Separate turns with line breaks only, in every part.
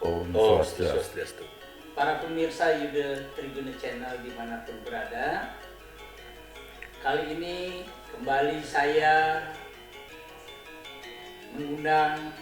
Om
Om
Swastiastu.
Swastiastu.
Para pemirsa Yuda Triguna Channel dimanapun berada, kali ini kembali saya mengundang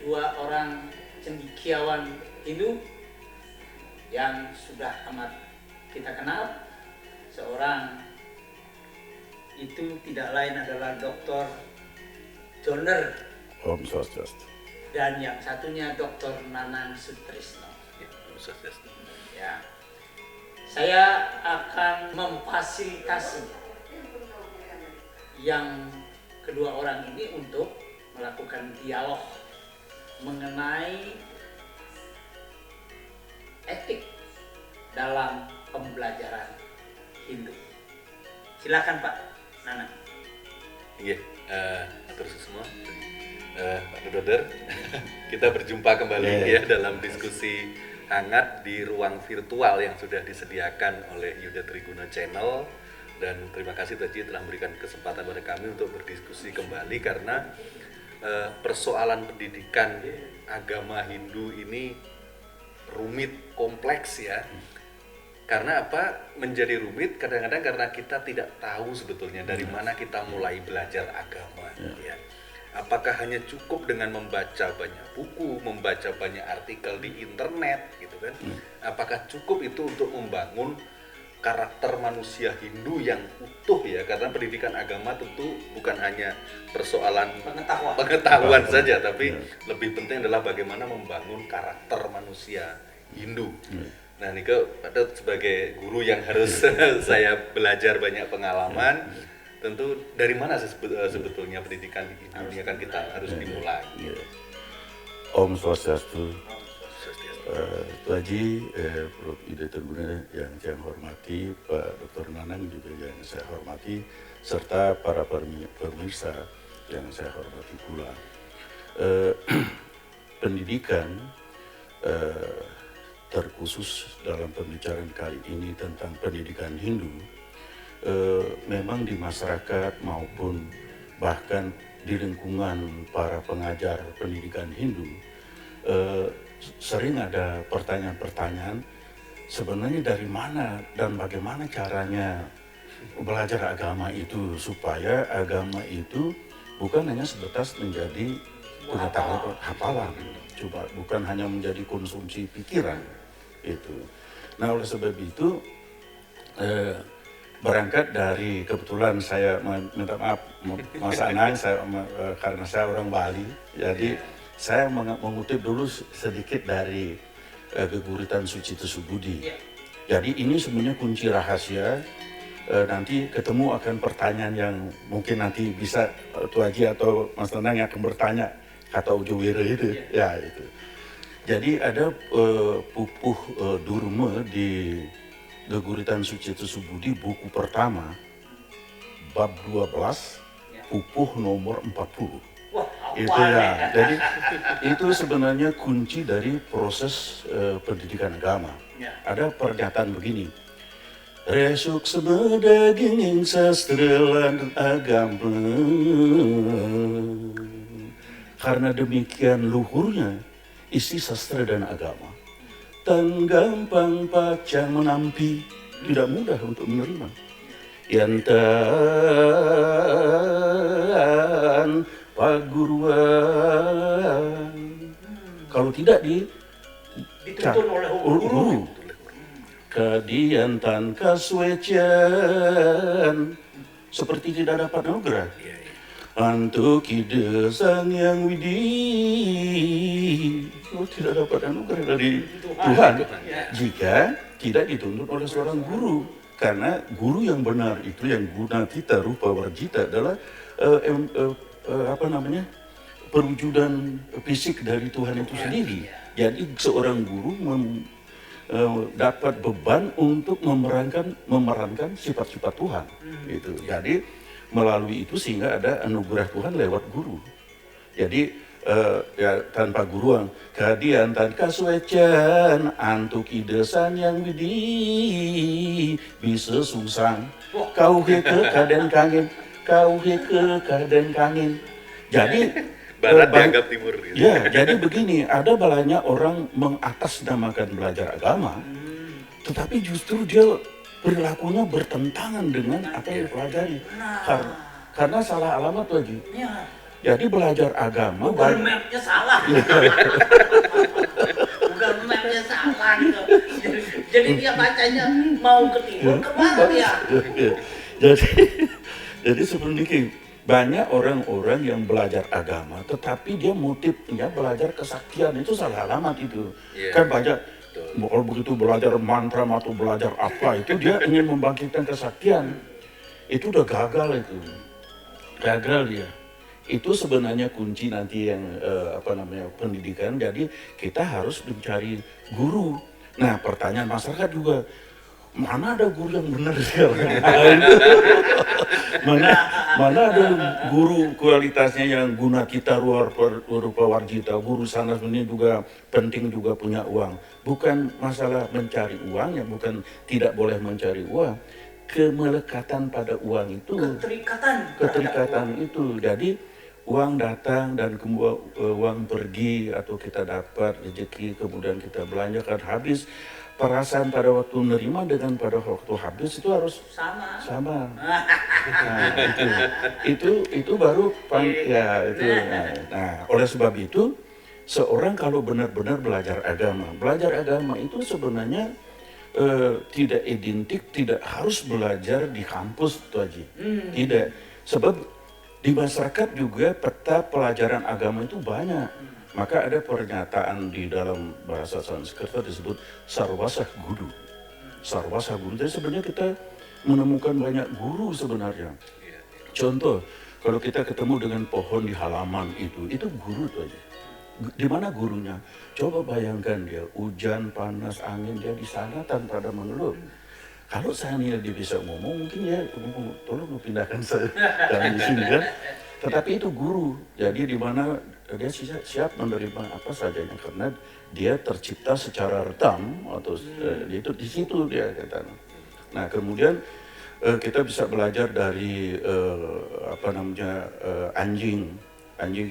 dua orang cendekiawan Hindu yang sudah amat kita kenal. Seorang itu tidak lain adalah Dr. Joner
Om Swastiastu.
dan yang satunya Dr. Nanang Sutrisno.
Ya, Om Swastiastu.
Ya, saya akan memfasilitasi yang kedua orang ini untuk melakukan dialog mengenai etik dalam pembelajaran Hindu. Silakan Pak Nanang.
Iya, atur semua. Pak Doder, kita berjumpa kembali ya dalam diskusi hangat di ruang virtual yang sudah disediakan oleh Yuda Triguna Channel. Dan terima kasih Taji telah memberikan kesempatan pada kami untuk berdiskusi kembali karena persoalan pendidikan agama Hindu ini rumit, kompleks ya. Karena apa? Menjadi rumit kadang-kadang karena kita tidak tahu sebetulnya dari mana kita mulai belajar agama ya. Apakah hanya cukup dengan membaca banyak buku, membaca banyak artikel di internet gitu kan? Apakah cukup itu untuk membangun karakter manusia Hindu yang utuh ya? Karena pendidikan agama tentu bukan hanya persoalan pengetahuan saja, tapi lebih penting adalah bagaimana membangun karakter manusia Hindu. Nah, Niko, Pak sebagai guru yang harus saya belajar banyak pengalaman, tentu dari mana sebetulnya pendidikan di Hindu ini akan kita harus dimulai.
Om Swastiastu. Tuan Haji, Prof. Yuda Triguna yang saya hormati, Pak Dr. Nanang juga yang saya hormati, serta para pemirsa yang saya hormati pula. Pendidikan terkhusus dalam pembicaraan kali ini tentang pendidikan Hindu, memang di masyarakat maupun bahkan di lingkungan para pengajar pendidikan Hindu, sering ada pertanyaan-pertanyaan sebenarnya dari mana dan bagaimana caranya belajar agama itu supaya agama itu bukan hanya sebatas menjadi pengetahuan hafalan, coba bukan hanya menjadi konsumsi pikiran itu. Nah, oleh sebab itu berangkat dari kebetulan saya minta maaf Mas Anang, karena saya orang Bali, jadi saya mengutip dulu sedikit dari Geguritan Suci Tesubudi. Jadi ini sebenarnya kunci rahasia. Nanti ketemu akan pertanyaan yang mungkin nanti bisa Tuan Haji atau Mas Nanang yang akan bertanya kata Ujo Wira itu. Ya itu. Jadi ada pupuh Durma di Geguritan Suci Tesubudi buku pertama bab 12 pupuh nomor 40. Itu ya, jadi itu sebenarnya kunci dari proses pendidikan agama. Ada pernyataan begini, resuk sebedaging sastra lan agama, karena demikian luhurnya isi sastra dan agama, tan gampang pacang menampi, tidak mudah untuk menerima. Yantan paguruan, kalau tidak dituntun oleh guru, kadiantan kaswecian, seperti tidak dapat anugerah. Antuk ide sang yang widi, tidak dapat anugerah dari Tuhan jika tidak dituntun oleh seorang guru. Karena guru yang benar itu yang guna kita rupa warjita adalah perwujudan fisik dari Tuhan itu sendiri. Jadi seorang guru dapat beban untuk memerankan sifat-sifat Tuhan. Itu. Jadi melalui itu sehingga ada anugerah Tuhan lewat guru. Jadi ya tanpa guruan kadian tan kasuecan antuk idesan yang widi bisa sungsang kau heke kaden kangen kau heke kaden kangen. Jadi
Barat dianggap timur gitu.
Ya, jadi begini, ada banyak orang mengatasnamakan belajar agama, tetapi justru dia perilakunya bertentangan dengan apa yang dipelajari. Karena salah alamat lagi.
Ya,
Jadi belajar agama
Google Map-nya salah. Google Map-nya salah gitu. Jadi dia bacanya mau ke timur ke barat ya.
jadi jadi sebenarnya banyak orang-orang yang belajar agama, tetapi dia motifnya belajar kesaktian, itu salah alamat itu.
Iya.
Kan banyak kalau begitu belajar mantra atau belajar apa itu dia ingin membangkitkan kesaktian, itu udah gagal itu, gagal dia. Itu sebenarnya kunci nanti yang pendidikan. Jadi kita harus mencari guru. Nah, pertanyaan masyarakat juga, mana ada guru yang benar sekarang? mana ada guru kualitasnya yang guna kita rupa warjita. Guru sana sebenarnya juga penting juga punya uang. Bukan masalah mencari uang, ya bukan tidak boleh mencari uang. Kemelekatan pada uang itu, keterikatan itu. Jadi uang datang dan uang pergi, atau kita dapat rezeki kemudian kita belanjakan habis. Perasaan pada waktu menerima dengan pada waktu habis itu harus sama. Nah, itu baru ya itu. Nah, oleh sebab itu seorang kalau benar-benar belajar agama itu sebenarnya tidak identik, tidak harus belajar di kampus itu aja. Tidak, sebab di masyarakat juga peta pelajaran agama itu banyak. Maka ada pernyataan di dalam bahasa Sanskerta disebut sarwasa guru. Sarwasa guru. Jadi sebenarnya kita menemukan banyak guru sebenarnya. Contoh, kalau kita ketemu dengan pohon di halaman itu guru itu aja. Di mana gurunya? Coba bayangkan dia, hujan, panas, angin, dia di sana tanpa ada mengeluh. Kalau seandainya dia bisa ngomong, mungkin ya tolong pindahkan saya dari sini kan. Tetapi itu guru, jadi di mana dia siap menerima apa sajanya karena dia tercipta secara rekam atau itu di situ dia katanya. Nah, kemudian kita bisa belajar dari anjing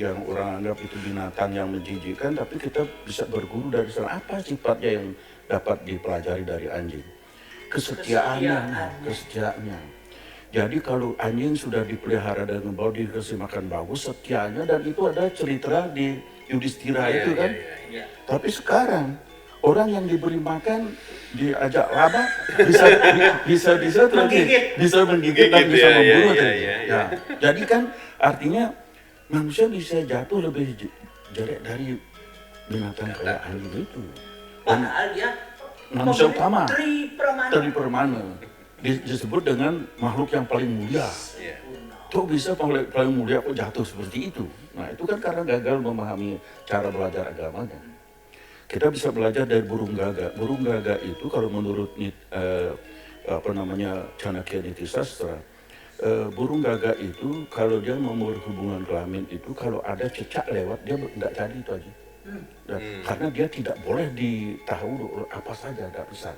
yang orang anggap itu binatang yang menjijikkan, tapi kita bisa berguru dari sana. Apa sifatnya yang dapat dipelajari dari anjing? Kesetiaannya. Jadi kalau anjing sudah dipelihara dan membawa dikasih makan bagus, setianya, dan itu ada cerita di Yudhistira itu kan. Tapi sekarang orang yang diberi makan diajak laba bisa menggigit dan bisa membunuh. Jadi kan artinya manusia bisa jatuh lebih jelek dari binatang kayak anjing itu.
Padahal dia
manusia utama,
Tri
Permana, disebut dengan makhluk yang paling mulia. Kok bisa paling mulia kok jatuh seperti itu? Nah, itu kan karena gagal memahami cara belajar agamanya. Kita bisa belajar dari burung gagak. Burung gagak itu kalau menurut Chanakya Niti Sastra, burung gagak itu kalau dia mau berhubungan kelamin itu kalau ada cecak lewat dia tidak jadi itu aja. Karena dia tidak boleh ditahu apa saja, tidak bisa.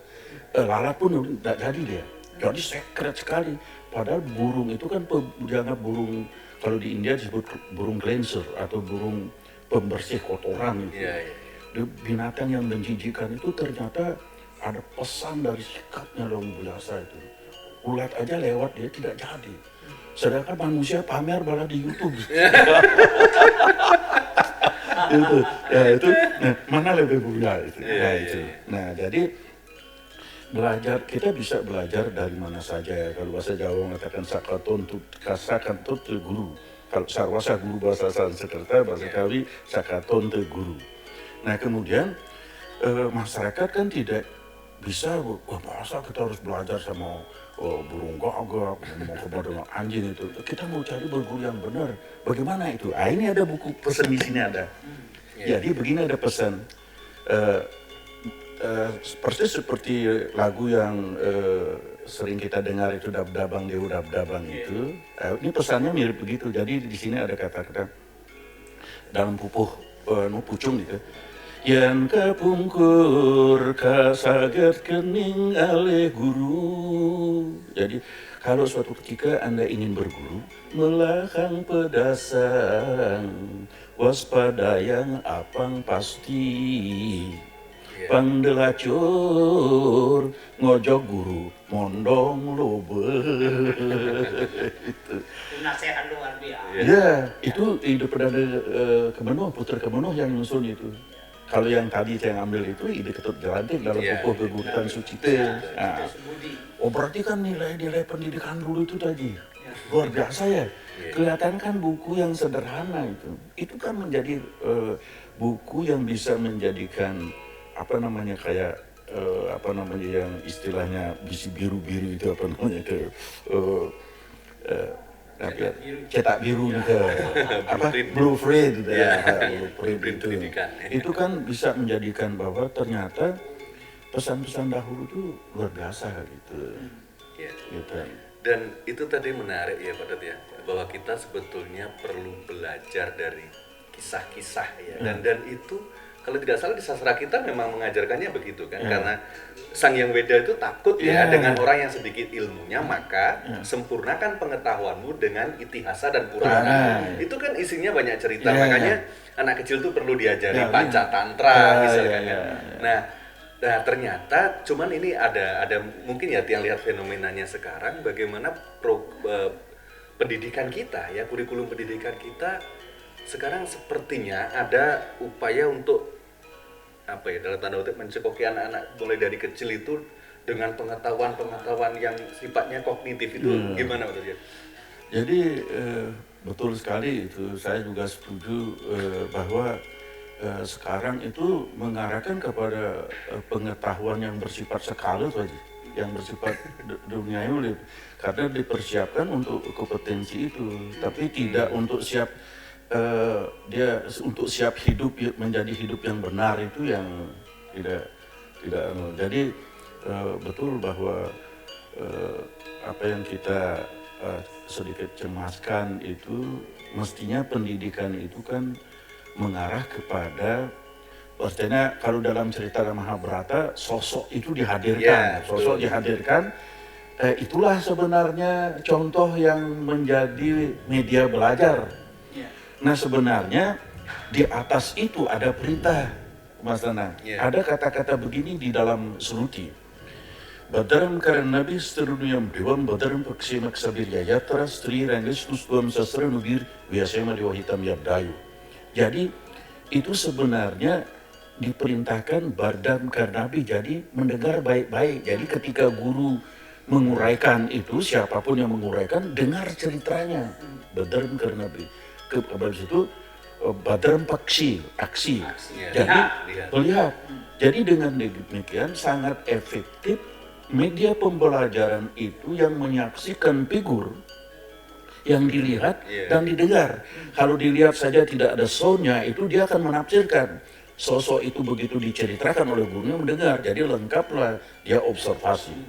Lalat pun tidak jadi dia. Jadi sekret sekali. Padahal burung itu kan dianggap burung, kalau di India disebut burung cleanser atau burung pembersih kotoran itu. Binatang yang menjijikan itu ternyata ada pesan dari sikapnya luar biasa itu. Ulat aja lewat dia tidak jadi. Sedangkan manusia pamer malah di YouTube. itu mana lebih mulia itu. Nah, jadi kita bisa belajar dari mana saja ya. Kalau bahasa Jawa mengatakan sakaton te guru. Kalau sarwasa guru bahasa Sanskerta, bahasa Kawi sakaton te guru. Nah, kemudian masyarakat kan tidak bisa, masa kita harus belajar sama burung gagak, mau kepada anjing itu. Kita mau cari berguru yang benar. Bagaimana itu? Ini ada buku pesan di sini ada. Jadi begini ada pesan. Persis seperti lagu yang sering kita dengar itu Dabdabang Dewa Dabdabang itu. Ini pesannya mirip begitu. Jadi di sini ada kata-kata dalam pucung gitu. Yang kapungkur kasaget kening ale guru. Jadi kalau suatu ketika Anda ingin berguru, melahang pedasang waspada yang apang pasti.
Iya.
Pangdelacur ngojok guru mondong lobe.
Itu nasihat luar biasa.
Ya, itu ide Perdana Kemenuh, Putra Kemenuh yang nyusun itu. Kalau yang tadi saya ambil itu ide Ketut Jelantik dalam
Iya,
buku
iya.
Geguritan Sucite. Nah,
Budi.
oh berarti kan nilai-nilai pendidikan dulu itu tadi luar biasa ya. Kelihatan kan buku yang sederhana itu. Itu kan menjadi buku yang bisa menjadikan apa namanya kayak apa namanya yang istilahnya bisi biru-biru itu apa namanya itu cetak biru gitu apa blueprint
Ya,
blueprint
blueprint pendidikan.
itu kan bisa menjadikan bahwa ternyata pesan-pesan dahulu itu luar biasa gitu.
Iya.
Gitu.
Dan itu tadi menarik ya Pak Dut ya, bahwa kita sebetulnya perlu belajar dari kisah-kisah ya. Dan itu kalau tidak salah di sastra kita memang mengajarkannya begitu kan, karena Sang Hyang Weda itu takut ya dengan orang yang sedikit ilmunya, maka sempurnakan pengetahuanmu dengan itihasa dan purana. Itu kan isinya banyak cerita, makanya anak kecil tuh perlu diajari panca tantra misalkan kan. Nah ternyata cuman ini ada mungkin ya yang lihat fenomenanya sekarang bagaimana pendidikan kita ya, kurikulum pendidikan kita sekarang sepertinya ada upaya untuk apa ya, dalam tanda kutip mencekoki anak-anak mulai dari kecil itu dengan pengetahuan yang sifatnya kognitif itu gimana Pak Dut?
Jadi betul sekali itu, saya juga setuju bahwa sekarang itu mengarahkan kepada pengetahuan yang bersifat sakalut aja, yang bersifat duniawi, karena dipersiapkan untuk kompetensi itu, tapi tidak untuk siap dia untuk siap hidup menjadi hidup yang benar itu yang tidak jadi betul bahwa apa yang kita sedikit cemaskan itu mestinya pendidikan itu kan mengarah kepada artinya kalau dalam cerita Mahabharata sosok itu dihadirkan, dihadirkan. Itulah sebenarnya contoh yang menjadi media belajar. Nah sebenarnya di atas itu ada perintah, Mas Nana. Ada kata-kata begini di dalam Suruti. Badaram karena nabi serunuyam dewan badaram paksimak sabir yayatra stri rangis tusduam sasra nubir biasema diwahitam yabdayu. Jadi itu sebenarnya diperintahkan bardam karnabi, jadi mendengar baik-baik. Jadi ketika guru menguraikan itu, siapapun yang menguraikan, dengar ceritanya. Badaram karnabi. Habis itu badaram paksi, aksi. Jadi melihat. Jadi dengan demikian sangat efektif media pembelajaran itu yang menyaksikan figur yang dilihat dan didengar. Kalau dilihat saja tidak ada soundnya, itu dia akan menafsirkan. Sosok itu begitu diceritakan oleh gurunya mendengar, jadi lengkaplah dia observasi.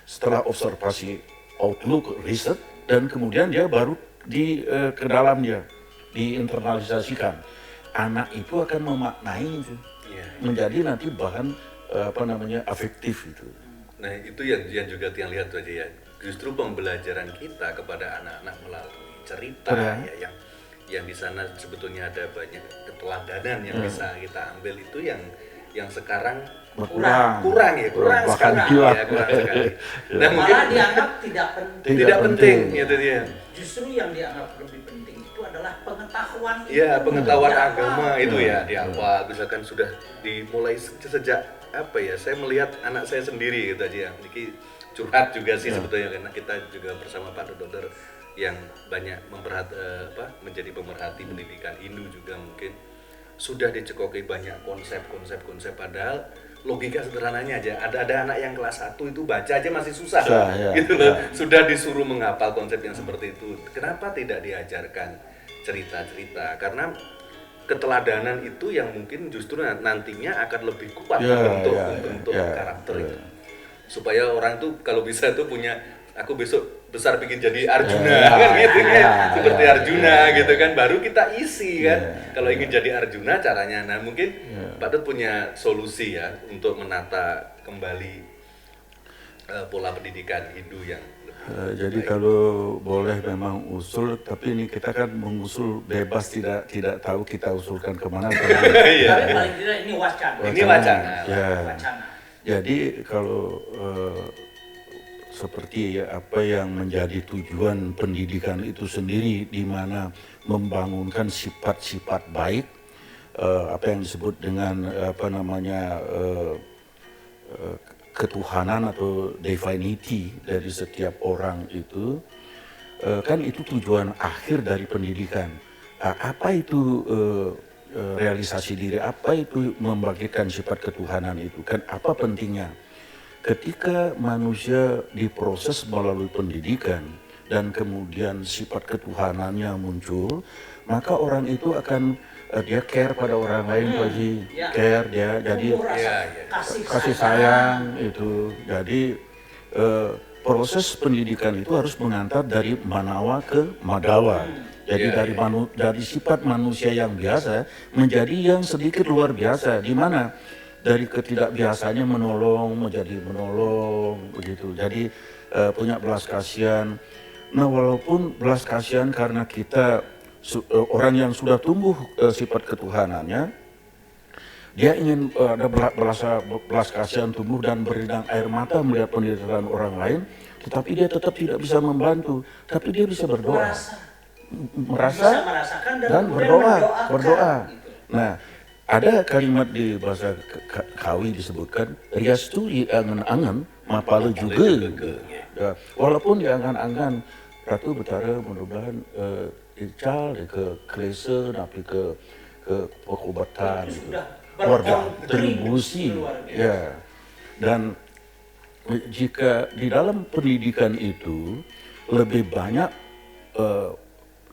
Setelah observasi, outlook, riset, dan kemudian dia baru ke dalam dia, diinternalisasikan. Anak itu akan memaknai itu, menjadi nanti bahan afektif itu.
Nah itu yang juga yang lihat aja ya, justru pembelajaran kita kepada anak-anak melalui cerita ya, yang di sana sebetulnya ada banyak keteladanan yang bisa kita ambil, itu yang sekarang kurang sekali.
Nah, malah dianggap
tidak penting gitu dia.
Justru yang dianggap lebih penting itu adalah pengetahuan.
Iya, pengetahuan agama itu ya di awal, misalkan sudah dimulai sejak apa ya, saya melihat anak saya sendiri gitu aja ya, ini curhat juga sih sebetulnya, karena kita juga bersama Pak Dodor yang banyak menjadi pemerhati pendidikan Hindu juga, mungkin sudah dicekoki banyak konsep-konsep padahal logika sederhananya aja, ada anak yang kelas 1 itu baca aja masih susah gitu loh, sudah disuruh menghafal konsep yang seperti itu. Kenapa tidak diajarkan cerita-cerita? Karena keteladanan itu yang mungkin justru nantinya akan lebih kuat membentuk karakter itu. Supaya orang tuh kalau bisa tuh punya, aku besok besar bikin jadi Arjuna kan gitu kan, seperti Arjuna gitu kan, baru kita isi kan. Kalau ingin jadi Arjuna caranya, nah mungkin Pak Dut punya solusi ya untuk menata kembali pola pendidikan Hindu yang lebih
Jadi kalau boleh memang usul, tapi ini kita kan mengusul bebas, tidak tahu kita usulkan kemana.
Iya.
Tapi paling tidak ini wacana.
Ini wacana.
Ya.
Wacana.
Jadi kalau seperti apa yang menjadi tujuan pendidikan itu sendiri, di mana membangunkan sifat-sifat baik, apa yang disebut dengan ketuhanan atau divinity dari setiap orang itu, kan itu tujuan akhir dari pendidikan. Apa itu realisasi diri, apa itu membagikan sifat ketuhanan itu, kan apa pentingnya? Ketika manusia diproses melalui pendidikan dan kemudian sifat ketuhanannya muncul, maka orang itu akan dia care pada orang lain, Pak Haji.
Ya.
Care dia, jadi kasih sayang itu. Jadi proses pendidikan itu harus mengantar dari manawa ke madawa. Jadi dari sifat manusia yang biasa menjadi yang sedikit luar biasa, di mana dari ketidakbiasanya menolong menjadi menolong begitu. Jadi punya belas kasihan. Nah, walaupun belas kasihan karena kita orang yang sudah tumbuh sifat ketuhanannya, dia ingin ada belas kasihan tumbuh dan berinang air mata melihat penderitaan orang lain, tetapi dia tetap tidak bisa membantu, tapi dia bisa berdoa, merasa
Bisa merasakan
dan
kemudian
berdoa.
gitu.
Nah, ada kalimat di bahasa Kawi disebutkan riasturi angan-angan mapala juga. Ya, walaupun di angan-angan Ratu Betara mudah-mudahan ical ke klise, tapi ke pengobatan gitu. Berkontribusi, ya. Dan jika di dalam pendidikan itu lebih banyak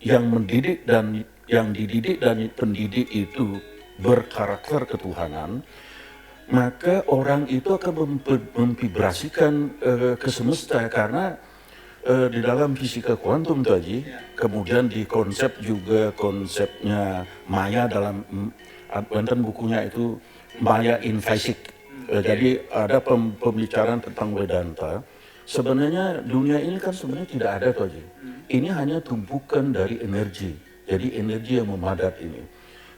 yang mendidik dan yang dididik dan pendidik itu berkarakter ketuhanan, maka orang itu akan memvibrasikan ke semesta, karena di dalam fisika kuantum tadi, kemudian di konsep juga konsepnya Maya dalam bukunya itu Maya in Physics. Jadi ada pembicaraan tentang Vedanta. Sebenarnya dunia ini kan sebenarnya tidak ada tadi. Ini hanya tumpukan dari energi. Jadi energi yang memadat ini.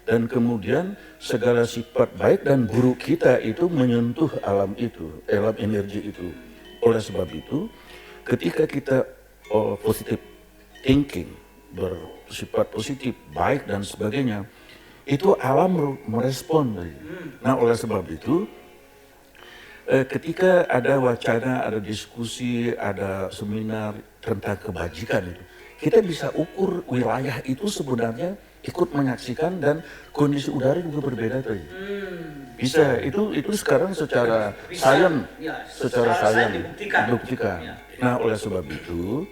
Dan kemudian segala sifat baik dan buruk kita itu menyentuh alam itu, alam energi itu. Oleh sebab itu, ketika kita positive thinking, bersifat positif, baik dan sebagainya, itu alam merespon. Nah, oleh sebab itu, ketika ada wacana, ada diskusi, ada seminar tentang kebajikan itu, kita bisa ukur wilayah itu sebenarnya ikut menyaksikan, dan kondisi udara juga berbeda tadi. Bisa, itu sekarang secara sains, dibuktikan. Nah, oleh sebab itu,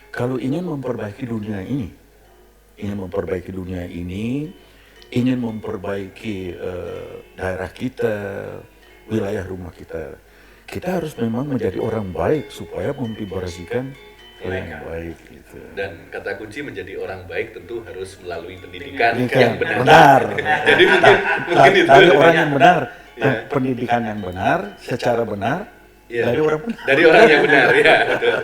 kalau ingin memperbaiki dunia ini, ingin memperbaiki daerah kita, wilayah rumah kita harus memang menjadi orang baik supaya memvibrasikan yang baik gitu.
Dan kata kunci menjadi orang baik tentu harus melalui pendidikan
Pendidikan
yang benar. Jadi mungkin itu
dari orang yang benar, pendidikan yang benar, secara benar,
ya,
dari orang benar.
Dari orang yang benar, ya betul.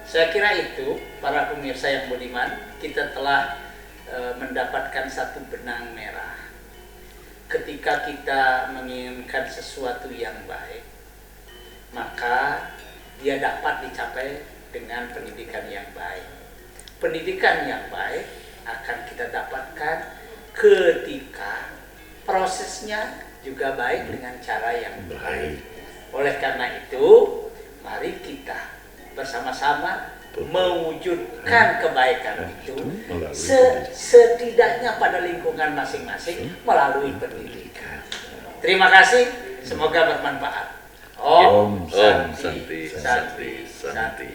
Saya kira itu, para pemirsa yang budiman, kita telah mendapatkan satu benang merah. Ketika kita menginginkan sesuatu yang baik, maka dia dapat dicapai dengan pendidikan yang baik. Pendidikan yang baik akan kita dapatkan ketika prosesnya juga baik dengan cara yang baik. Oleh karena itu, mari kita bersama-sama mewujudkan kebaikan itu setidaknya pada lingkungan masing-masing melalui pendidikan. Terima kasih, semoga bermanfaat. Om Santi, Santi, Santi.